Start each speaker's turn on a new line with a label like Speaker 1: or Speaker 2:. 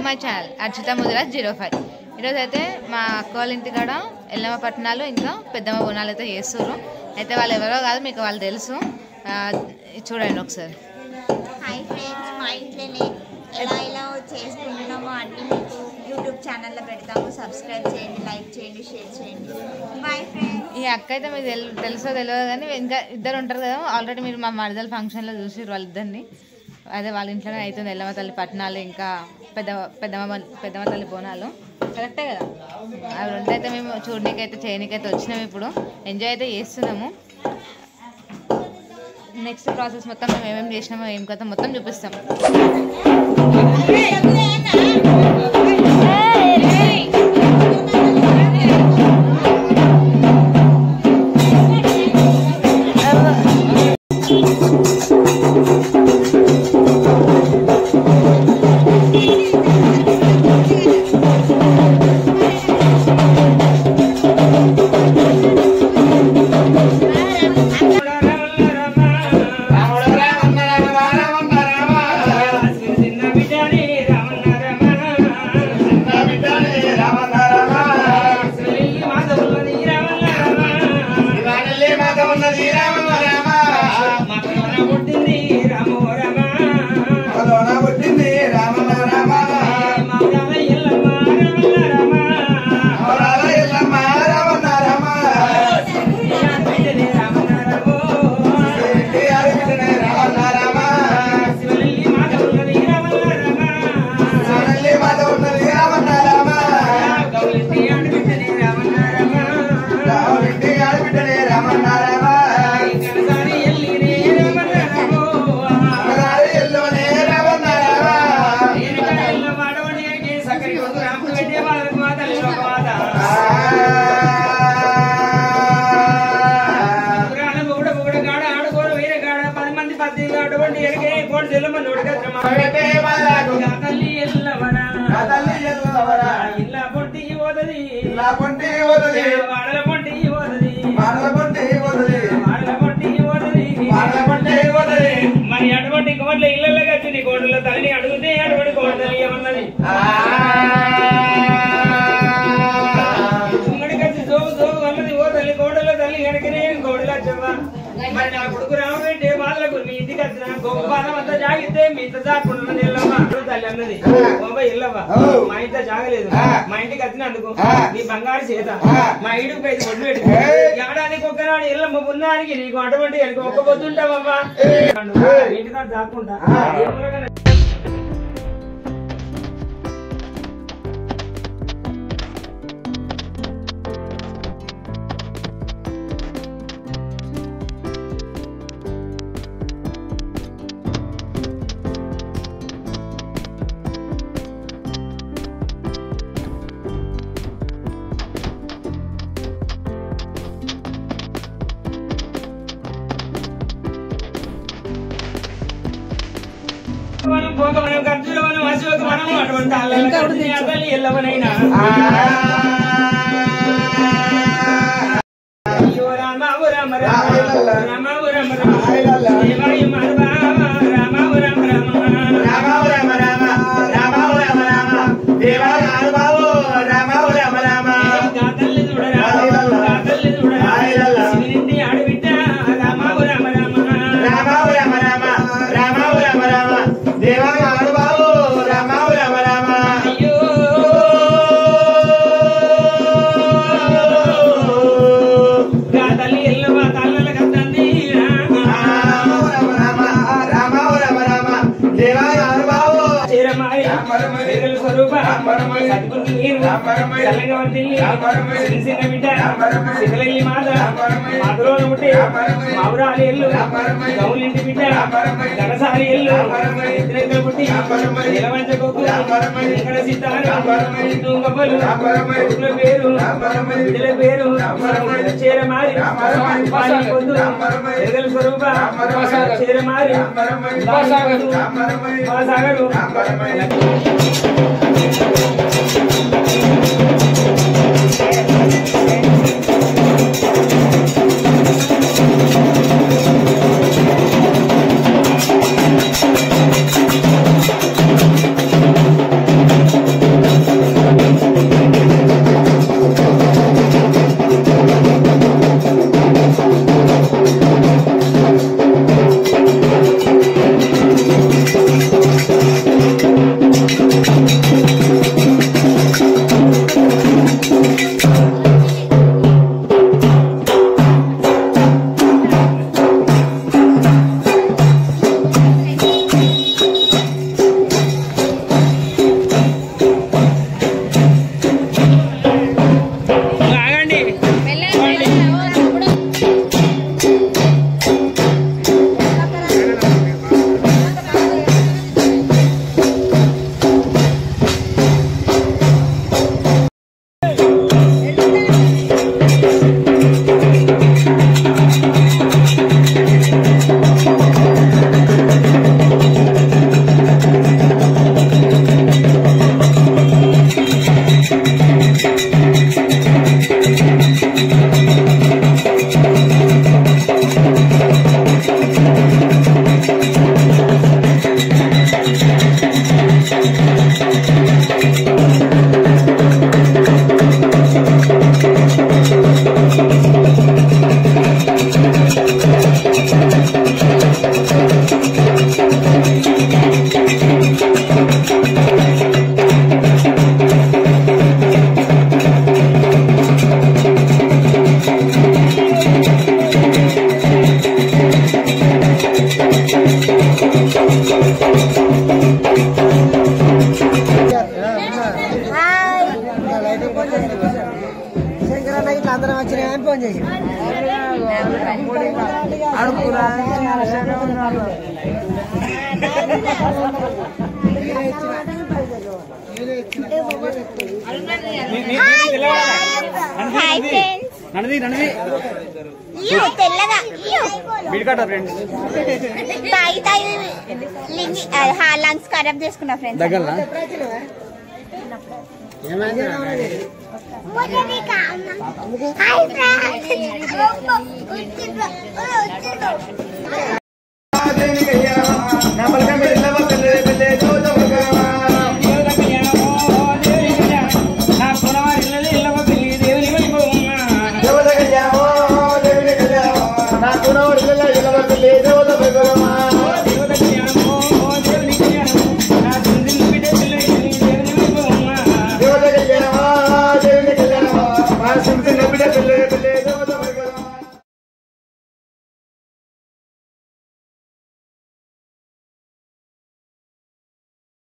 Speaker 1: My channel Archita Mudiraj 05. ఈరోజు అయితే మా అక్క వాళ్ళ ఇంటికాడ ఎల్లమ్మ పట్టణాలు ఇంకా పెద్దమ్మ బోనాలు అయితే చేస్తారు. అయితే వాళ్ళు ఎవరో కాదు, మీకు వాళ్ళు తెలుసు, చూడండి ఒకసారి.
Speaker 2: హాయ్ ఫ్రెండ్స్, మా ఇంట్లోనే ఎలా చేసుకుంటున్నామో అన్నీ మీకు యూట్యూబ్ ఛానల్లో పెడతాము. సబ్స్క్రైబ్ చేయండి, లైక్ చేయండి, షేర్ చేయండి. Bye friends.
Speaker 1: ఈ అక్క అయితే మీకు తెలుసో తెలియదు కానీ ఇంకా ఇద్దరు ఉంటారు కదా, ఆల్రెడీ మీరు మా మరదల ఫంక్షన్లో చూసారు వాళ్ళిద్దరిని. అదే వాళ్ళ ఇంట్లోనే అవుతుంది ఎల్లమ్మ తల్లి పట్టణాలు ఇంకా పెద్దమ్మ తల్లి బోనాలు. కరెక్టే కదా, అవి రెండైతే మేము చూడనీకైతే చేయనీకైతే వచ్చినాము. ఇప్పుడు ఎంజాయ్ అయితే చేస్తున్నాము. నెక్స్ట్ ప్రాసెస్ మొత్తం మేము ఏమేమి చేసినామో ఏం కదా మొత్తం చూపిస్తాం.
Speaker 3: మరి అటువంటి కోట్ల ఇళ్లలో కచ్చింది కోట్ల తల్లిని అడిగితే అటువంటి కోటలు ఏమన్నది ఉమ్మడి కచ్చి సోగు సోగు అన్నది. ఓ తల్లి కోడల తల్లి కనుకనే కోడలా చెవ్వ. మరి నా కొడుకు రామరెడ్డి వాళ్ళకు మీ ఇంటికి వచ్చిన గొప్ప పాదం అంతా జాగితే మీ ఇంత జాకుండా ఎల్లమ్మ తల్లి అన్నది. గొప్ప ఎల్లవ్వ మా ఇంత జాగలేదు, మా ఇంటికి వచ్చినందుకు నీ బంగారు చేత మా ఇడుకు అయితే ఒడ్డు పెట్టు. ఏడాదికి ఒక్కనాడు ఎల్లమ్మ పున్నానికి నీకు అటువంటి ఒక్క పొద్దుంటావమ్మా ఇంటికాడ దాక్కుంటా. ఎల్లవనైనా మావురాలి ఎల్లు గౌలింటి బిడ్డ గణసారి ఎల్లు పుట్టి నిలవంచకొక్కు ఇక్కడ సితారు తుంగపలు పేరు బిడ్డల పేరు చేరమారి పొద్దు ఎగలు స్వరూప చేరమారి సాగరు
Speaker 4: శంకరన్న ఇట్లా అందరం వచ్చినా ఫోన్ చేసి
Speaker 2: లంగ్స్ ఖరాబ్ చేసుకున్నా ఫ్రెండ్స్ దగ్గర